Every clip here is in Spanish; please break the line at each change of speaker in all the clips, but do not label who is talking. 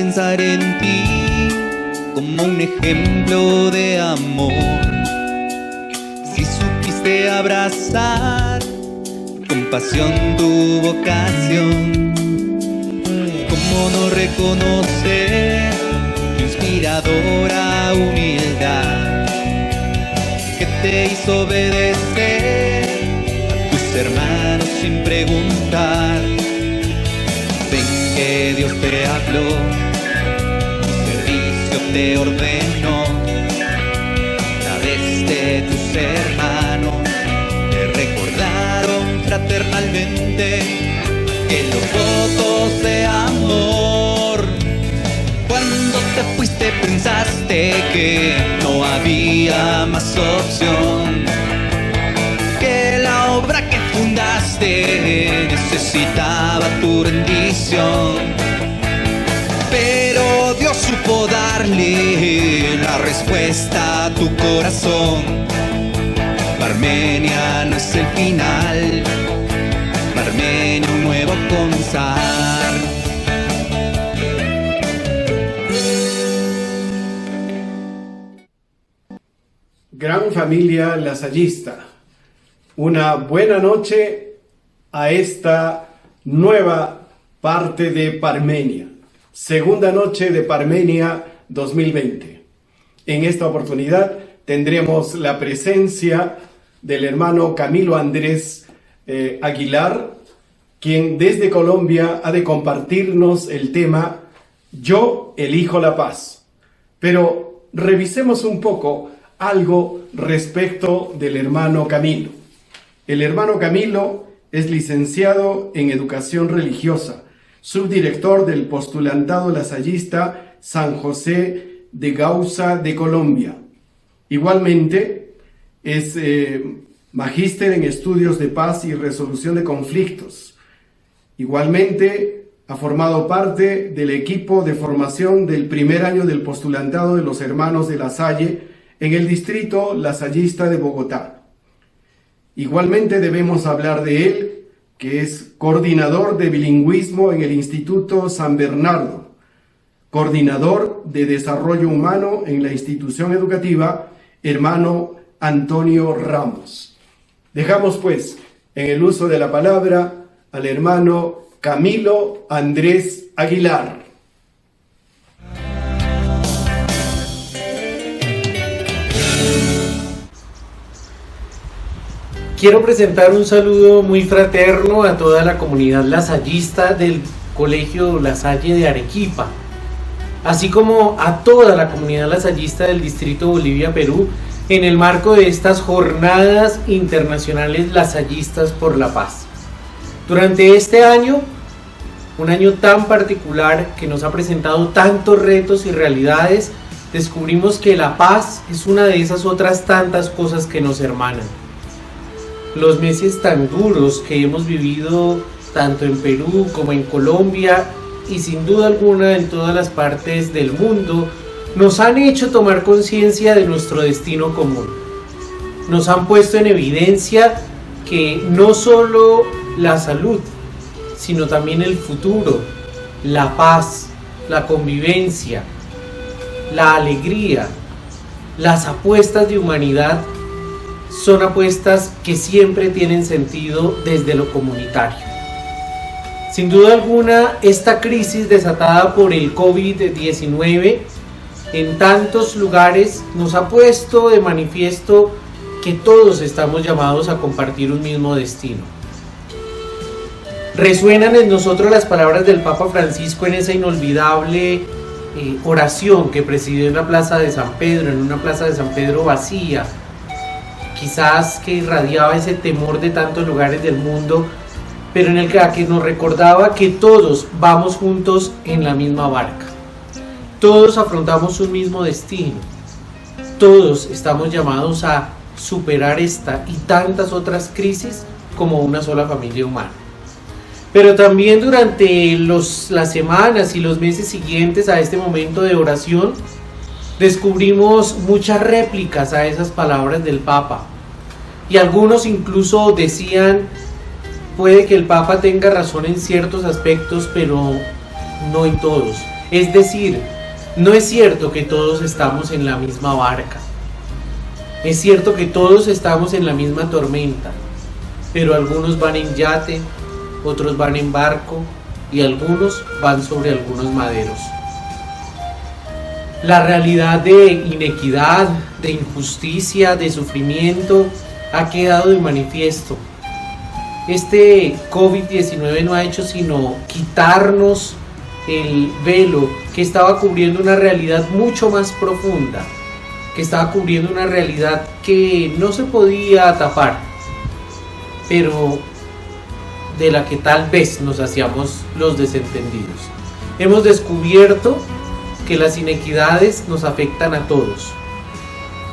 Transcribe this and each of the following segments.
pensar en ti como un ejemplo de amor. Si supiste abrazar con pasión tu vocación, ¿cómo no reconocer tu inspiradora humildad que te hizo obedecer a tus hermanos sin preguntar? Ven que Dios te habló, tu servicio te ordenó, a través de tus hermanos te recordaron fraternalmente que los votos de amor. Cuando te fuiste pensaste que no había más opción, que la obra que fundaste necesitaba tu rendición. Pero Dios supo darle la respuesta a tu corazón. Parmenia no es el final, Parmenia un nuevo comenzar.
Gran familia lasallista, una buena noche a esta nueva parte de Parmenia, segunda noche de Parmenia 2020. En esta oportunidad tendremos la presencia del hermano Camilo Andrés Aguilar, quien desde Colombia ha de compartirnos el tema Yo elijo la paz. Pero revisemos un poco algo respecto del hermano Camilo. El hermano Camilo es licenciado en Educación Religiosa, subdirector del postulantado lasallista San José de Gausa de Colombia. Igualmente es magíster en Estudios de Paz y Resolución de Conflictos. Igualmente ha formado parte del equipo de formación del primer año del postulantado de los hermanos de La Salle en el distrito lasallista de Bogotá. Igualmente debemos hablar de él, que es coordinador de bilingüismo en el Instituto San Bernardo, coordinador de desarrollo humano en la institución educativa hermano Antonio Ramos. Dejamos pues en el uso de la palabra al hermano Camilo Andrés Aguilar.
Quiero presentar un saludo muy fraterno a toda la comunidad lasallista del Colegio La Salle de Arequipa, así como a toda la comunidad lasallista del Distrito Bolivia-Perú en el marco de estas Jornadas Internacionales Lasallistas por la Paz. Durante este año, un año tan particular que nos ha presentado tantos retos y realidades, descubrimos que la paz es una de esas otras tantas cosas que nos hermanan. Los meses tan duros que hemos vivido tanto en Perú como en Colombia y sin duda alguna en todas las partes del mundo nos han hecho tomar conciencia de nuestro destino común. Nos han puesto en evidencia que no solo la salud, sino también el futuro, la paz, la convivencia, la alegría, las apuestas de humanidad son apuestas que siempre tienen sentido desde lo comunitario. Sin duda alguna, esta crisis desatada por el COVID-19 en tantos lugares nos ha puesto de manifiesto que todos estamos llamados a compartir un mismo destino. Resuenan en nosotros las palabras del Papa Francisco en esa inolvidable oración que presidió en la Plaza de San Pedro, en una Plaza de San Pedro vacía, quizás que irradiaba ese temor de tantos lugares del mundo, pero en el que nos recordaba que todos vamos juntos en la misma barca. Todos afrontamos un mismo destino. Todos estamos llamados a superar esta y tantas otras crisis como una sola familia humana. Pero también durante las semanas y los meses siguientes a este momento de oración, descubrimos muchas réplicas a esas palabras del Papa. Y algunos incluso decían, puede que el Papa tenga razón en ciertos aspectos, pero no en todos. Es decir, no es cierto que todos estamos en la misma barca. Es cierto que todos estamos en la misma tormenta, pero algunos van en yate, otros van en barco y algunos van sobre algunos maderos. La realidad de inequidad, de injusticia, de sufrimiento ha quedado de manifiesto. Este COVID-19 no ha hecho sino quitarnos el velo que estaba cubriendo una realidad mucho más profunda, que estaba cubriendo una realidad que no se podía tapar, pero de la que tal vez nos hacíamos los desentendidos. Hemos descubierto que las inequidades nos afectan a todos,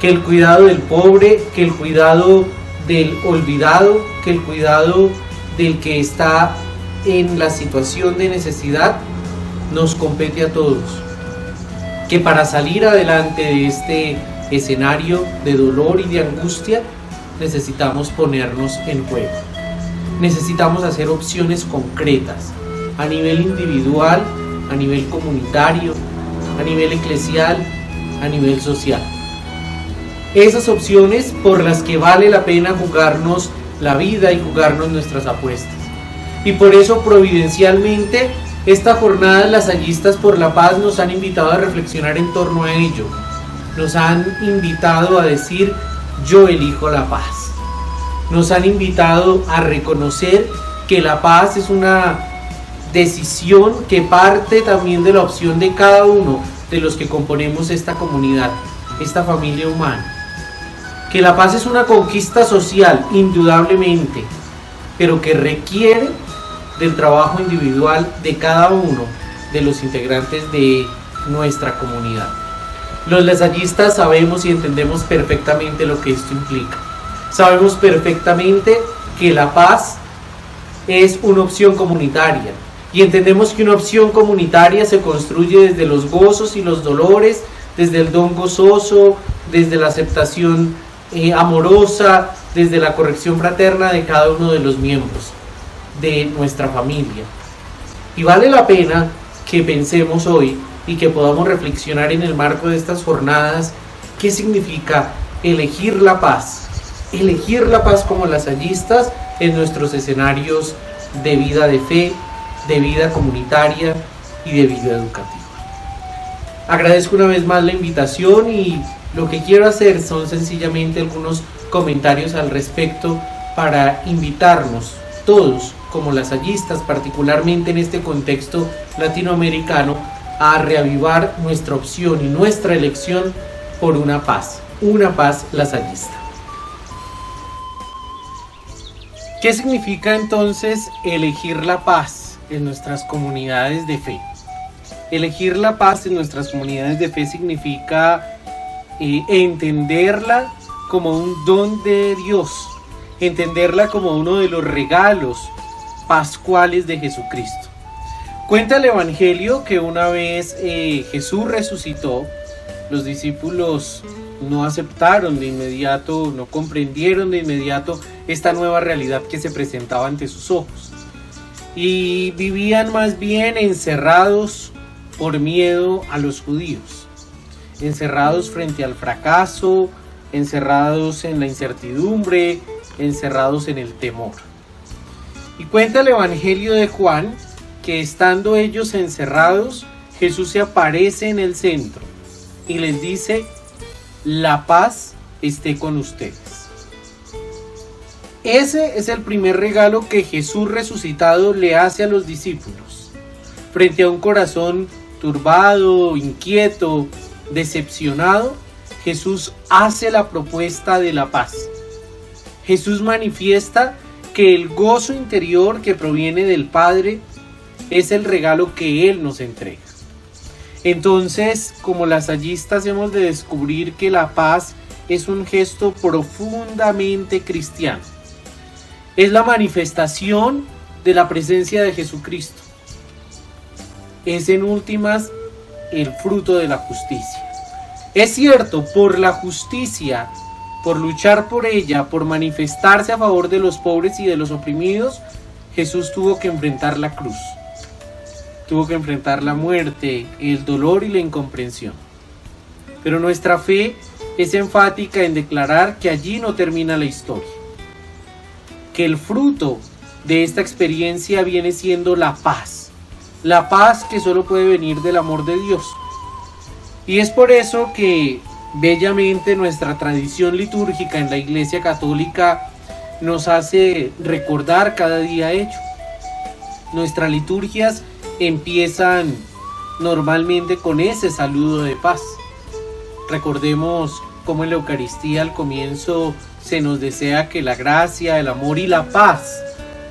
que el cuidado del pobre, que el cuidado del olvidado, que el cuidado del que está en la situación de necesidad nos compete a todos, que para salir adelante de este escenario de dolor y de angustia necesitamos ponernos en juego, necesitamos hacer opciones concretas a nivel individual, a nivel comunitario, a nivel eclesial, a nivel social. Esas opciones por las que vale la pena jugarnos la vida y jugarnos nuestras apuestas. Y por eso providencialmente esta jornada Lasallistas por la Paz nos han invitado a reflexionar en torno a ello. Nos han invitado a decir: yo elijo la paz. Nos han invitado a reconocer que la paz es una decisión que parte también de la opción de cada uno de los que componemos esta comunidad, esta familia humana. Que la paz es una conquista social, indudablemente, pero que requiere del trabajo individual de cada uno de los integrantes de nuestra comunidad. Los lasallistas sabemos y entendemos perfectamente lo que esto implica. Sabemos perfectamente que la paz es una opción comunitaria y entendemos que una opción comunitaria se construye desde los gozos y los dolores, desde el don gozoso, desde la aceptación amorosa, desde la corrección fraterna de cada uno de los miembros de nuestra familia. Y vale la pena que pensemos hoy y que podamos reflexionar en el marco de estas jornadas qué significa elegir la paz como lasallistas en nuestros escenarios de vida de fe, de vida comunitaria y de vida educativa. Agradezco una vez más la invitación y lo que quiero hacer son sencillamente algunos comentarios al respecto para invitarnos todos como lasallistas, particularmente en este contexto latinoamericano, a reavivar nuestra opción y nuestra elección por una paz lasallista. ¿Qué significa entonces elegir la paz en nuestras comunidades de fe? Elegir la paz en nuestras comunidades de fe significa entenderla como un don de Dios, entenderla como uno de los regalos pascuales de Jesucristo. Cuenta el Evangelio que una vez Jesús resucitó, los discípulos no aceptaron de inmediato, no comprendieron de inmediato esta nueva realidad que se presentaba ante sus ojos y vivían más bien encerrados por miedo a los judíos, encerrados frente al fracaso, encerrados en la incertidumbre, encerrados en el temor. Y cuenta el Evangelio de Juan que estando ellos encerrados, Jesús se aparece en el centro y les dice: la paz esté con ustedes. Ese es el primer regalo que Jesús resucitado le hace a los discípulos. Frente a un corazón turbado, inquieto, decepcionado, Jesús hace la propuesta de la paz. Jesús manifiesta que el gozo interior que proviene del Padre es el regalo que Él nos entrega. Entonces, como lasallistas, hemos de descubrir que la paz es un gesto profundamente cristiano. Es la manifestación de la presencia de Jesucristo. Es en últimas el fruto de la justicia. Es cierto, por la justicia, por luchar por ella, por manifestarse a favor de los pobres y de los oprimidos, Jesús tuvo que enfrentar la cruz. tuvo que enfrentar la muerte, el dolor y la incomprensión. Pero nuestra fe es enfática en declarar que allí no termina la historia, que el fruto de esta experiencia viene siendo la paz que solo puede venir del amor de Dios. Y es por eso que bellamente nuestra tradición litúrgica en la Iglesia Católica nos hace recordar cada día ello. Nuestras liturgias empiezan normalmente con ese saludo de paz. Recordemos cómo en la Eucaristía al comienzo se nos desea que la gracia, el amor y la paz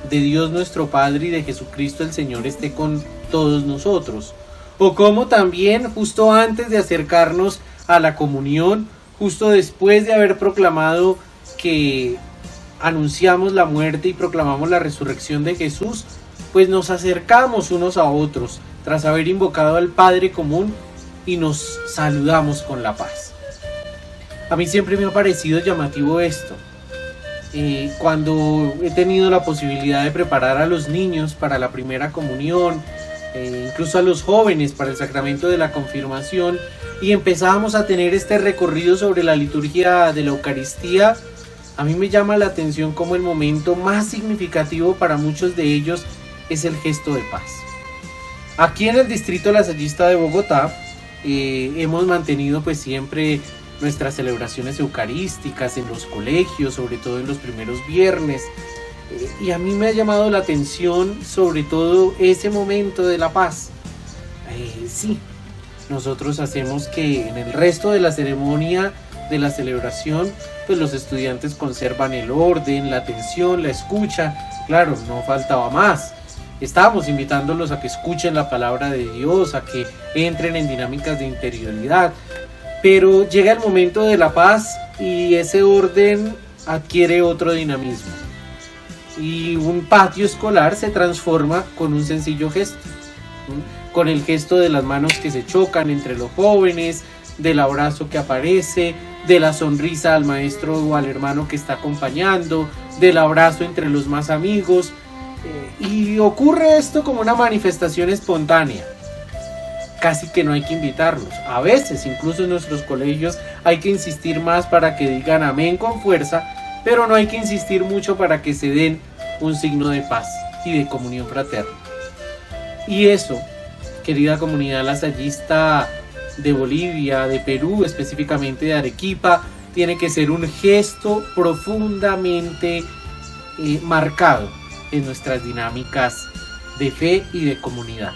de Dios nuestro Padre y de Jesucristo el Señor esté con todos nosotros. O como también justo antes de acercarnos a la comunión, justo después de haber proclamado que anunciamos la muerte y proclamamos la resurrección de Jesús, pues nos acercamos unos a otros tras haber invocado al Padre común y nos saludamos con la paz. A mí siempre me ha parecido llamativo esto. Cuando he tenido la posibilidad de preparar a los niños para la primera comunión, incluso a los jóvenes para el sacramento de la confirmación, y empezábamos a tener este recorrido sobre la liturgia de la Eucaristía, a mí me llama la atención como el momento más significativo para muchos de ellos es el gesto de paz. Aquí en el distrito lasallista de Bogotá hemos mantenido pues siempre nuestras celebraciones eucarísticas en los colegios, sobre todo en los primeros viernes, y a mí me ha llamado la atención sobre todo ese momento de la paz. Sí, nosotros hacemos que en el resto de la ceremonia de la celebración pues los estudiantes conservan el orden, la atención, la escucha. Claro, no faltaba más. Estábamos invitándolos a que escuchen la palabra de Dios, a que entren en dinámicas de interioridad. Pero llega el momento de la paz y ese orden adquiere otro dinamismo. Y un patio escolar se transforma con un sencillo gesto, con el gesto de las manos que se chocan entre los jóvenes, del abrazo que aparece, de la sonrisa al maestro o al hermano que está acompañando, del abrazo entre los más amigos. Y ocurre esto como una manifestación espontánea. Casi que no hay que invitarlos. A veces, incluso en nuestros colegios, hay que insistir más para que digan amén con fuerza, pero no hay que insistir mucho para que se den un signo de paz y de comunión fraterna. Y eso, querida comunidad lasallista de Bolivia, de Perú, específicamente de Arequipa, tiene que ser un gesto profundamente marcado en nuestras dinámicas de fe y de comunidad.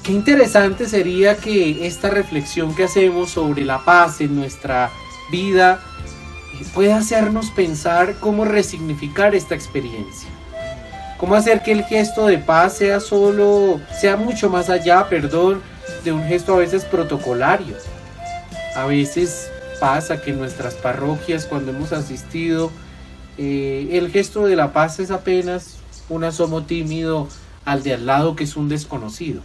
Qué interesante sería que esta reflexión que hacemos sobre la paz en nuestra vida pueda hacernos pensar cómo resignificar esta experiencia. Cómo hacer que el gesto de paz sea mucho más allá, de un gesto a veces protocolario. A veces pasa que en nuestras parroquias, cuando hemos asistido, el gesto de la paz es apenas un asomo tímido al de al lado, que es un desconocido.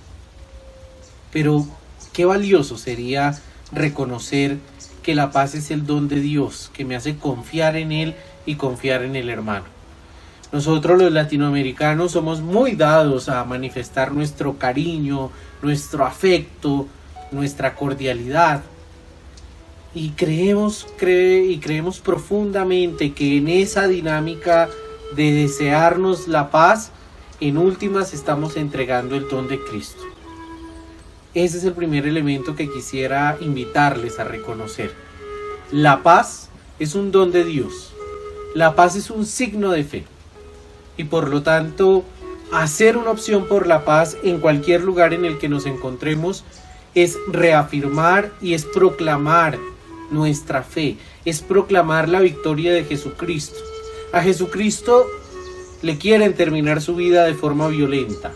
Pero qué valioso sería reconocer que la paz es el don de Dios, que me hace confiar en Él y confiar en el hermano. Nosotros los latinoamericanos somos muy dados a manifestar nuestro cariño, nuestro afecto, nuestra cordialidad. Y creemos profundamente que en esa dinámica de desearnos la paz, en últimas estamos entregando el don de Cristo. Ese es el primer elemento que quisiera invitarles a reconocer. La paz es un don de Dios. La paz es un signo de fe. Y por lo tanto, hacer una opción por la paz en cualquier lugar en el que nos encontremos es reafirmar y es proclamar nuestra fe, es proclamar la victoria de Jesucristo. A Jesucristo le quieren terminar su vida de forma violenta.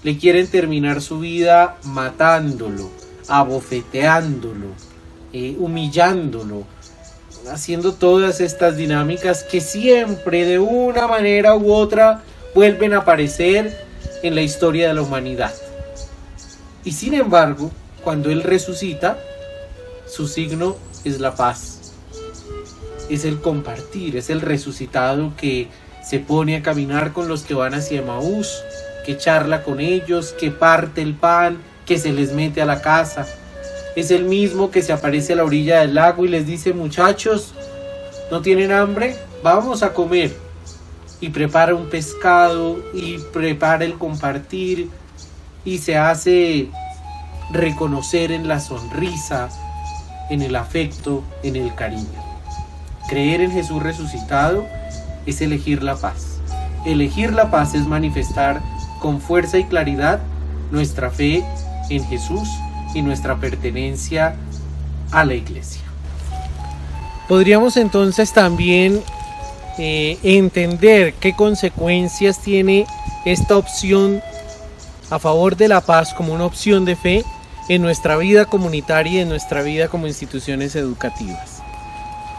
Le quieren terminar su vida matándolo, abofeteándolo, humillándolo, haciendo todas estas dinámicas que siempre de una manera u otra vuelven a aparecer en la historia de la humanidad. Y sin embargo, cuando Él resucita, su signo es la paz, es el compartir, es el resucitado que se pone a caminar con los que van hacia Emaús, que charla con ellos, que parte el pan, que se les mete a la casa. Es el mismo que se aparece a la orilla del lago y les dice: muchachos, ¿no tienen hambre? Vamos a comer. Y prepara un pescado y prepara el compartir y se hace reconocer en la sonrisa, en el afecto, en el cariño. Creer en Jesús resucitado es elegir la paz. Elegir la paz es manifestar con fuerza y claridad nuestra fe en Jesús y nuestra pertenencia a la iglesia. Podríamos entonces también entender qué consecuencias tiene esta opción a favor de la paz como una opción de fe en nuestra vida comunitaria y en nuestra vida como instituciones educativas.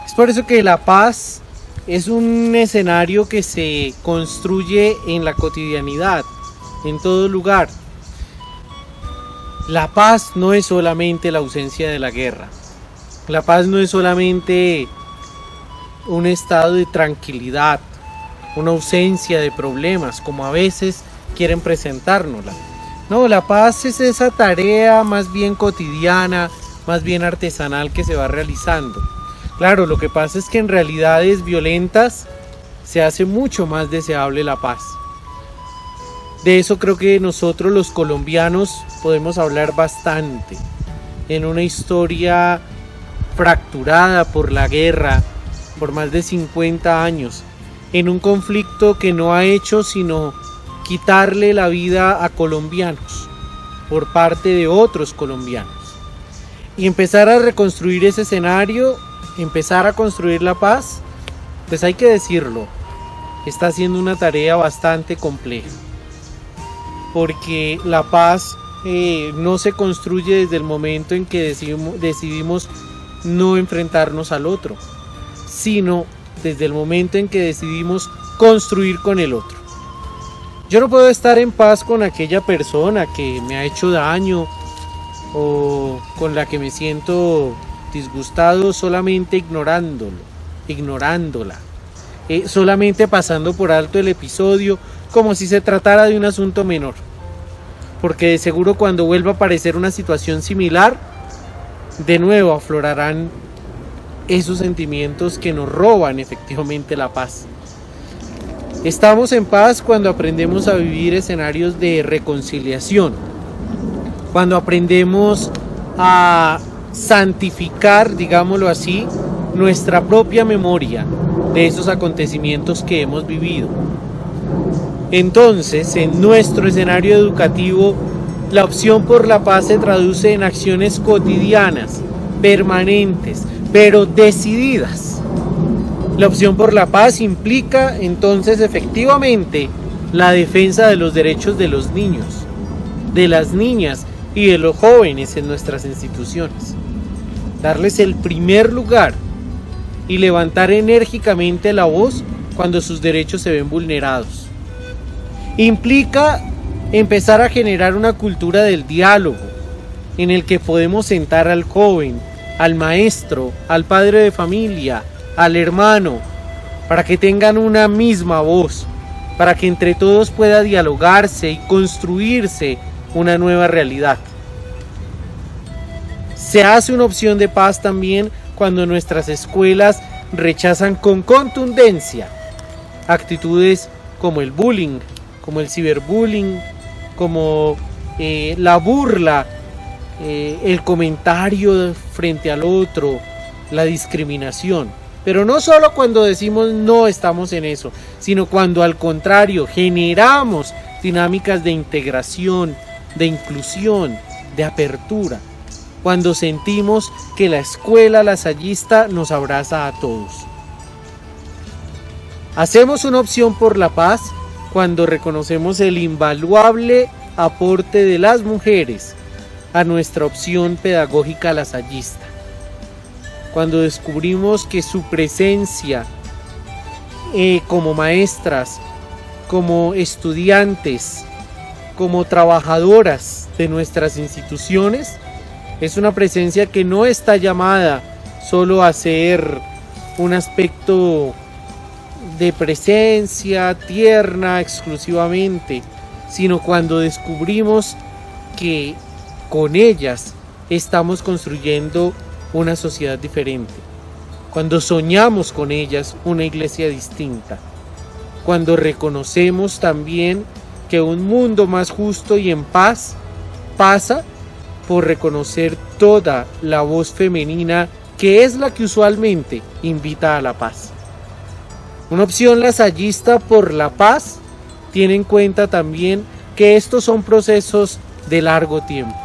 Es por eso que la paz es un escenario que se construye en la cotidianidad, en todo lugar. La paz no es solamente la ausencia de la guerra. La paz no es solamente un estado de tranquilidad, una ausencia de problemas, como a veces quieren presentárnosla. No, la paz es esa tarea más bien cotidiana, más bien artesanal que se va realizando. Claro, lo que pasa es que en realidades violentas se hace mucho más deseable la paz. De eso creo que nosotros los colombianos podemos hablar bastante. En una historia fracturada por la guerra, por más de 50 años, en un conflicto que no ha hecho sino quitarle la vida a colombianos por parte de otros colombianos. Y empezar a reconstruir ese escenario, empezar a construir la paz, pues hay que decirlo, está siendo una tarea bastante compleja. Porque la paz no se construye desde el momento en que decidimos no enfrentarnos al otro, sino desde el momento en que decidimos construir con el otro. Yo no puedo estar en paz con aquella persona que me ha hecho daño o con la que me siento disgustado solamente ignorándola, solamente pasando por alto el episodio como si se tratara de un asunto menor. Porque de seguro cuando vuelva a aparecer una situación similar, de nuevo aflorarán esos sentimientos que nos roban efectivamente la paz. Estamos en paz cuando aprendemos a vivir escenarios de reconciliación, cuando aprendemos a santificar, digámoslo así, nuestra propia memoria de esos acontecimientos que hemos vivido. Entonces, en nuestro escenario educativo, la opción por la paz se traduce en acciones cotidianas, permanentes, pero decididas. La opción por la paz implica entonces efectivamente la defensa de los derechos de los niños, de las niñas y de los jóvenes en nuestras instituciones. Darles el primer lugar y levantar enérgicamente la voz cuando sus derechos se ven vulnerados. Implica empezar a generar una cultura del diálogo en el que podemos sentar al joven, al maestro, al padre de familia, al hermano, para que tengan una misma voz, para que entre todos pueda dialogarse y construirse una nueva realidad. Se hace una opción de paz también cuando nuestras escuelas rechazan con contundencia actitudes como el bullying, como el ciberbullying, como la burla, el comentario frente al otro, la discriminación. Pero no solo cuando decimos no estamos en eso, sino cuando al contrario generamos dinámicas de integración, de inclusión, de apertura. Cuando sentimos que la escuela lasallista nos abraza a todos. Hacemos una opción por la paz cuando reconocemos el invaluable aporte de las mujeres a nuestra opción pedagógica lasallista. Cuando descubrimos que su presencia como maestras, como estudiantes, como trabajadoras de nuestras instituciones, es una presencia que no está llamada solo a ser un aspecto de presencia tierna exclusivamente, sino cuando descubrimos que con ellas estamos construyendo una sociedad diferente, cuando soñamos con ellas una iglesia distinta, cuando reconocemos también que un mundo más justo y en paz pasa por reconocer toda la voz femenina que es la que usualmente invita a la paz. Una opción lasallista por la paz tiene en cuenta también que estos son procesos de largo tiempo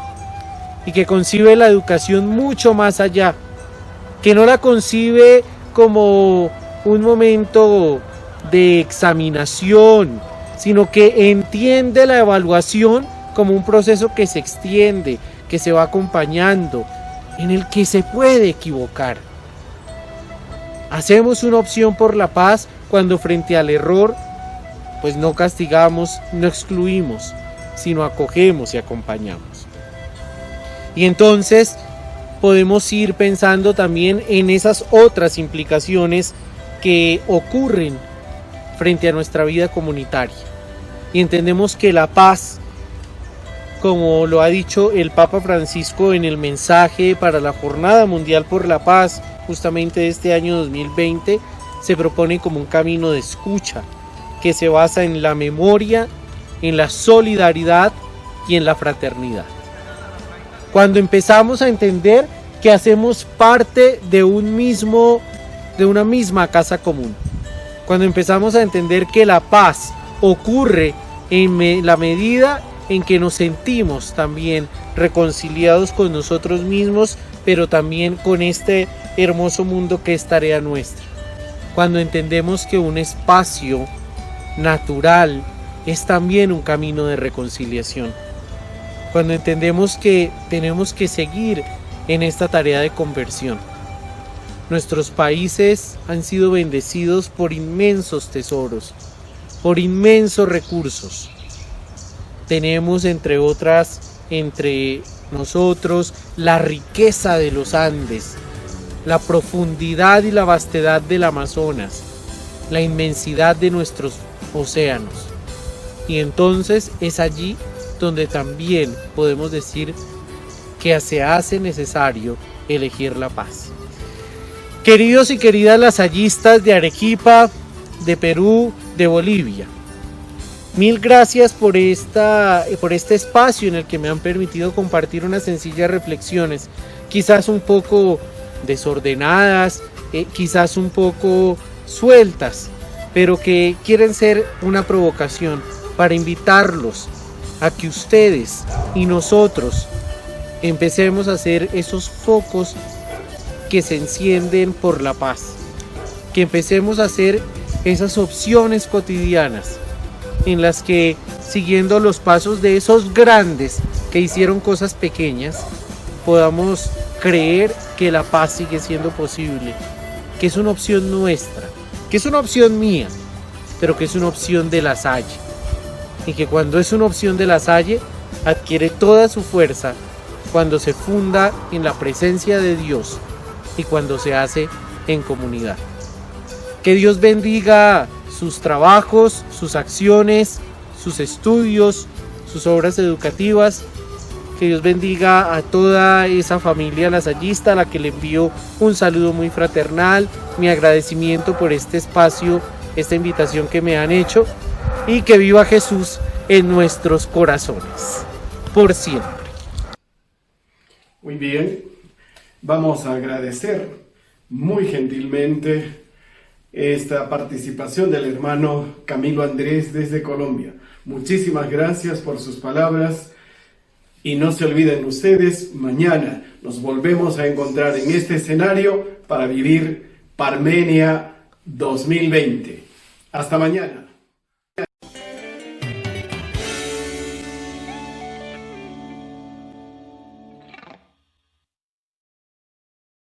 y que concibe la educación mucho más allá, que no la concibe como un momento de examinación, sino que entiende la evaluación como un proceso que se extiende, que se va acompañando, en el que se puede equivocar. Hacemos una opción por la paz cuando frente al error, pues no castigamos, no excluimos, sino acogemos y acompañamos. Y entonces podemos ir pensando también en esas otras implicaciones que ocurren frente a nuestra vida comunitaria. Y entendemos que la paz, como lo ha dicho el Papa Francisco en el mensaje para la Jornada Mundial por la Paz, justamente de este año 2020, se propone como un camino de escucha que se basa en la memoria, en la solidaridad y en la fraternidad. Cuando empezamos a entender que hacemos parte de una misma casa común, cuando empezamos a entender que la paz ocurre en la medida en que nos sentimos también reconciliados con nosotros mismos, pero también con este hermoso mundo que es tarea nuestra. Cuando entendemos que un espacio natural es también un camino de reconciliación. Cuando entendemos que tenemos que seguir en esta tarea de conversión. Nuestros países han sido bendecidos por inmensos tesoros, por inmensos recursos. Tenemos entre otras, entre nosotros, la riqueza de los Andes, la profundidad y la vastedad del Amazonas, la inmensidad de nuestros océanos. Y entonces es allí donde también podemos decir que se hace necesario elegir la paz. Queridos y queridas lasallistas de Arequipa, de Perú, de Bolivia, mil gracias por este espacio en el que me han permitido compartir unas sencillas reflexiones, quizás un poco desordenadas, quizás un poco sueltas, pero que quieren ser una provocación para invitarlos a que ustedes y nosotros empecemos a hacer esos focos que se encienden por la paz, que empecemos a hacer esas opciones cotidianas en las que, siguiendo los pasos de esos grandes que hicieron cosas pequeñas, podamos creer que la paz sigue siendo posible, que es una opción nuestra, que es una opción mía, pero que es una opción de La Salle, y que cuando es una opción de La Salle adquiere toda su fuerza cuando se funda en la presencia de Dios y cuando se hace en comunidad. Que Dios bendiga sus trabajos, sus acciones, sus estudios, sus obras educativas. Que Dios bendiga a toda esa familia lasallista a la que le envío un saludo muy fraternal, mi agradecimiento por este espacio, esta invitación que me han hecho, y que viva Jesús en nuestros corazones, por siempre.
Muy bien, vamos a agradecer muy gentilmente esta participación del hermano Camilo Andrés desde Colombia. Muchísimas gracias por sus palabras y no se olviden ustedes, mañana nos volvemos a encontrar en este escenario para vivir Parmenia 2020. Hasta mañana.